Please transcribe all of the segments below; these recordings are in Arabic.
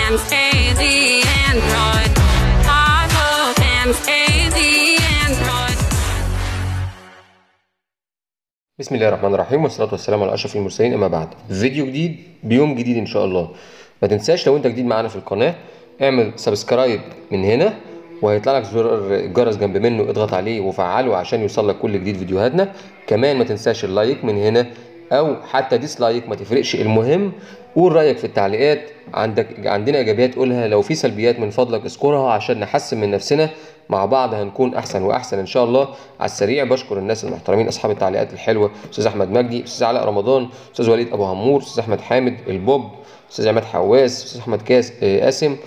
and Stacey Android. Taco and Stacey Android. بسم الله الرحمن الرحيم، والصلاة والسلام على أشرف المرسلين. أما بعد، فيديو جديد بيوم جديد إن شاء الله. ما تنساش لو أنت جديد معانا في القناة اعمل سبسكرايب من هنا، وهيطلع لك زر الجرس جنب منه، اضغط عليه وفعله عشان يوصل لك كل جديد فيديوهاتنا. كمان ما تنساش اللايك من هنا، أو حتى ديسلايك ما تفرقش، المهم قول رأيك في التعليقات. عندنا إيجابيات قولها، لو في سلبيات من فضلك اذكرها عشان نحسن من نفسنا. مع بعض هنكون احسن واحسن ان شاء الله. على السريع بشكر الناس المحترمين اصحاب التعليقات الحلوه: استاذ احمد مجدي، استاذ علاء رمضان، استاذ وليد ابو همور، استاذ احمد حامد البوب، استاذ عماد حواس، استاذ احمد قاسم،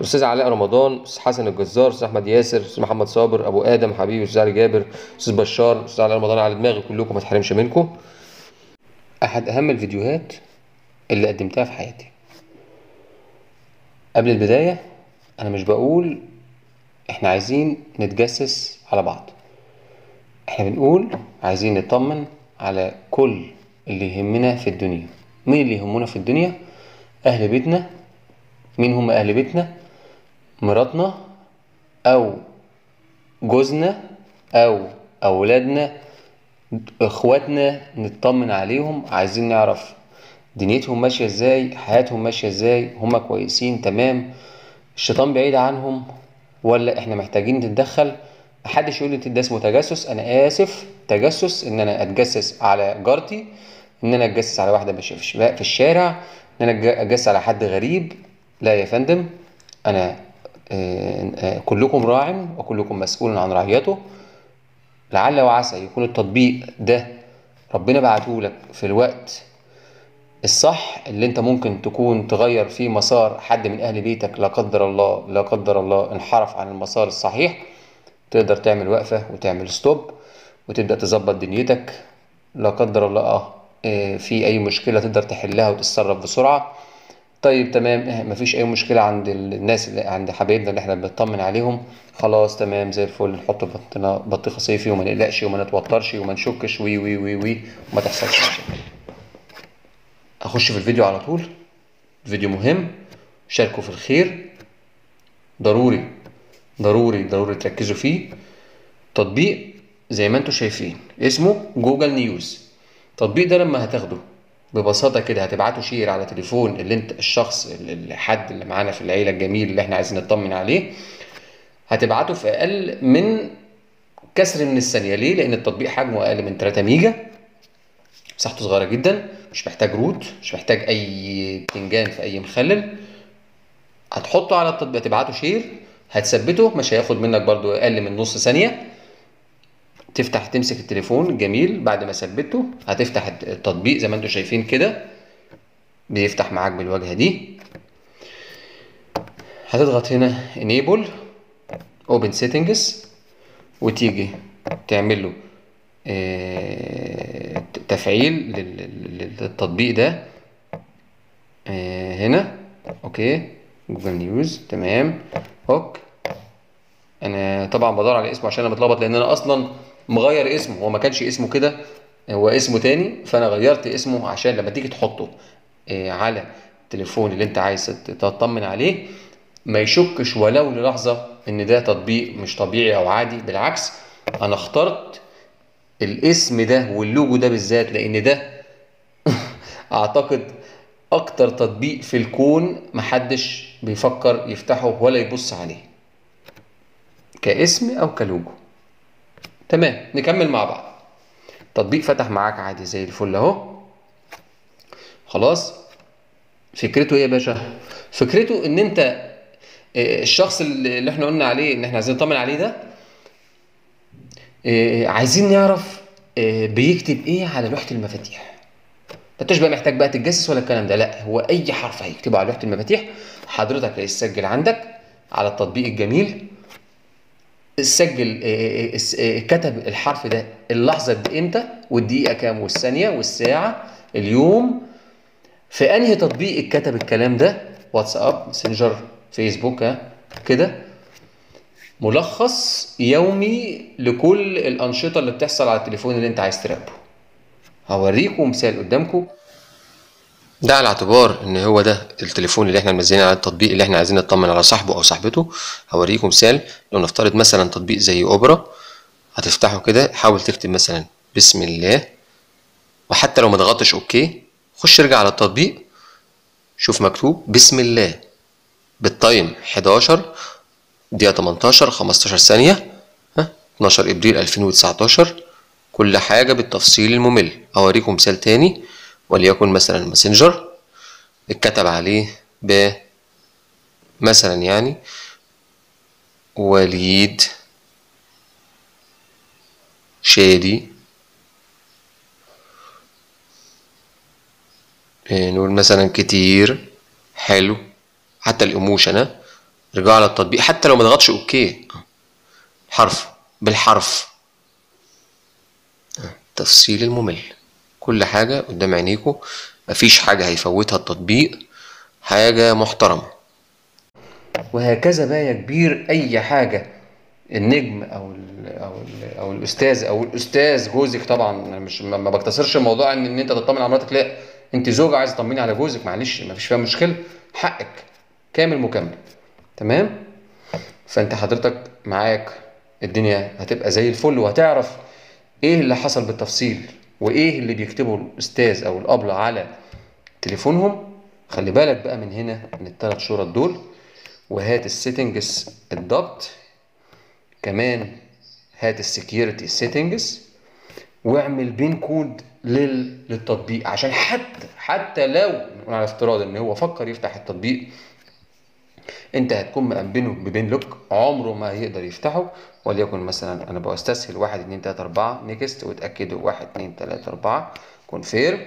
استاذ علاء رمضان، استاذ حسن الجزار، استاذ احمد ياسر، استاذ محمد صابر، ابو ادم حبيبي، استاذ علي جابر، استاذ بشار، استاذ علاء رمضان. على دماغي كلكم، ما تحرمش منكم. احد اهم الفيديوهات اللي قدمتها في حياتي. قبل البدايه انا مش بقول احنا عايزين نتجسس على بعض، احنا بنقول عايزين نطمن على كل اللي يهمنا في الدنيا. مين اللي يهمنا في الدنيا؟ اهل بيتنا. مين هم اهل بيتنا؟ مراتنا او جوزنا او اولادنا، اخواتنا، نطمن عليهم. عايزين نعرف دنيتهم ماشية ازاي، حياتهم ماشية ازاي، هم كويسين تمام، الشيطان بعيد عنهم، ولا احنا محتاجين نتدخل. محدش يقول لي ده اسمه تجسس، انا اسف. تجسس ان انا اتجسس على جارتي، ان انا اتجسس على واحده ماشيه في الشارع، ان انا اتجسس على حد غريب. لا يا فندم، انا كلكم راع وكلكم مسؤول عن رعيته. لعل وعسى يكون التطبيق ده ربنا بعته لك في الوقت الصح، اللي انت ممكن تكون تغير فيه مسار حد من اهل بيتك، لا قدر الله لا قدر الله انحرف عن المسار الصحيح. تقدر تعمل وقفة وتعمل ستوب وتبدأ تظبط دنيتك. لا قدر الله في اي مشكلة تقدر تحلها وتتصرف بسرعة. طيب تمام، مفيش اي مشكلة عند الناس اللي عند حبايبنا اللي احنا بنطمن عليهم، خلاص تمام زي الفل، نحط بطيخة صيفي وما نقلقش وما نتوترش وما نشكش وي وي وي وي وما تحصلش مشاكل. اخش في الفيديو على طول. فيديو مهم، شاركوا في الخير، ضروري ضروري ضروري تركزوا فيه. تطبيق زي ما انتم شايفين اسمه جوجل نيوز. التطبيق ده لما هتاخده ببساطة كده هتبعته شير على تليفون اللي انت الشخص الحد اللي معانا في العيلة الجميل اللي احنا عايزين نطمن عليه، هتبعته في اقل من كسر من الثانية. ليه؟ لان التطبيق حجمه اقل من 3 ميجا، مساحته صغيرة جدا، مش محتاج روت، مش محتاج اي بتنجان في اي مخلل. هتحطه على التطبيق، تبعته شير، هتثبته، مش هياخد منك برضو اقل من نص ثانية. تفتح تمسك التليفون الجميل بعد ما ثبته، هتفتح التطبيق زي ما انتم شايفين كده، بيفتح معاك بالواجهة دي. هتضغط هنا enable open settings، وتيجي تعمل له تفعيل للتطبيق ده هنا. اوكي، جوجل نيوز تمام. اوك، انا طبعا بدور على اسمه عشان انا متلخبط، لان انا اصلا مغير اسمه، هو ما كانش اسمه كده، هو اسمه تاني، فانا غيرت اسمه عشان لما تيجي تحطه على التليفون اللي انت عايز تطمن عليه ما يشكش ولو للحظة ان ده تطبيق مش طبيعي او عادي. بالعكس، انا اخترت الاسم ده واللوجو ده بالذات لان ده اعتقد اكتر تطبيق في الكون محدش بيفكر يفتحه ولا يبص عليه كاسم او كلوجو. تمام، نكمل مع بعض. التطبيق فتح معاك عادي زي الفل اهو. خلاص، فكرته ايه يا باشا؟ فكرته ان انت الشخص اللي احنا قلنا عليه ان احنا عايزين نطمن عليه ده، عايزين نعرف بيكتب ايه على لوحة المفاتيح. انتش بقى محتاج بقى تتجسس ولا الكلام ده، لا، هو اي حرف هيكتبه على لوحة المفاتيح حضرتك هيسجل عندك على التطبيق الجميل. سجل كتب الحرف ده اللحظة دي امتى، والدقيقة كام، والثانية والساعة، اليوم، في انهي تطبيق اتكتب الكلام ده، واتساب، ماسنجر، فيسبوك، كده. ملخص يومي لكل الأنشطة اللي بتحصل على التليفون اللي انت عايز تراقبه. هوريكم مثال قدامكم. ده على اعتبار ان هو ده التليفون اللي احنا منزلين على التطبيق اللي احنا عايزين نطمن على صاحبه او صاحبته. هوريكم مثال. لو نفترض مثلا تطبيق زي اوبرا، هتفتحه كده، حاول تكتب مثلا بسم الله، وحتى لو ما ضغطتش اوكي، خش ارجع على التطبيق، شوف مكتوب بسم الله بالتايم 11 دقيقة 18 15 ثانية، 12 ابريل 2019، كل حاجة بالتفصيل الممل. اوريكم مثال تاني، وليكن مثلا ماسنجر اتكتب عليه ب مثلا يعني وليد شادي، نقول مثلا كتير حلو، حتى الايموشن. رجعوا على التطبيق حتى لو ما ضغطش اوكي، حرف بالحرف، تفصيل الممل، كل حاجة قدام عينيكم، مفيش حاجة هيفوتها التطبيق، حاجة محترمة. وهكذا بقى يا كبير، اي حاجة النجم او الاستاذ او الاستاذ جوزك، طبعا انا مش ما بقتصرش الموضوع ان انت تطمن على مراتك، لا، انت زوجة عايزه تطمني على جوزك، معلش مفيش فيها مشكلة، حقك كامل مكمل. تمام. فانت حضرتك معاك الدنيا هتبقى زي الفل، وهتعرف ايه اللي حصل بالتفصيل، وايه اللي بيكتبه الاستاذ او الابله على تليفونهم. خلي بالك بقى من هنا، من الثلاث شرط دول، وهات السيتنجز الضبط، كمان هات السكيورتي سيتنجز، واعمل بين كود للتطبيق، عشان حتى لو نقول على افتراض ان هو فكر يفتح التطبيق، انت هتكون مأمنه ببين لوك، عمره ما هيقدر يفتحه. وليكن مثلا انا بستسهل 1 2 3 4 نيكست، واتاكدوا 1 2 3 4 كونفيرم،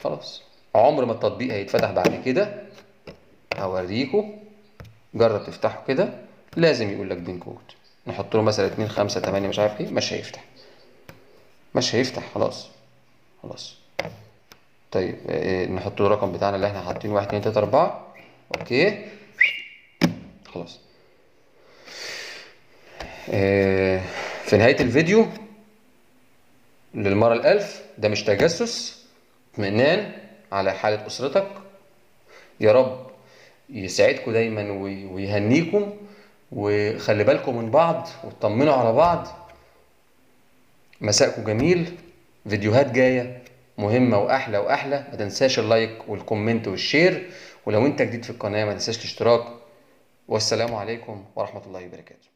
خلاص عمر ما التطبيق هيتفتح بعد كده. هوريكوا، جرب تفتحه كده، لازم يقول لك بين كود، نحط له مثلا 2 5 8 مش عارف ايه، مش هيفتح، مش هيفتح، خلاص خلاص. طيب نحط له الرقم بتاعنا اللي احنا حاطينه 1 2 3 4، اوكي خلاص. في نهاية الفيديو للمرة الألف، ده مش تجسس، اطمئنان على حالة أسرتك. يا رب يسعدكم دايما ويهنيكم، وخلي بالكم من بعض وتطمنوا على بعض. مساءكم جميل. فيديوهات جاية مهمة وأحلى وأحلى. ما تنساش اللايك والكومنت والشير، ولو أنت جديد في القناة ما تنساش الاشتراك. والسلام عليكم ورحمة الله وبركاته.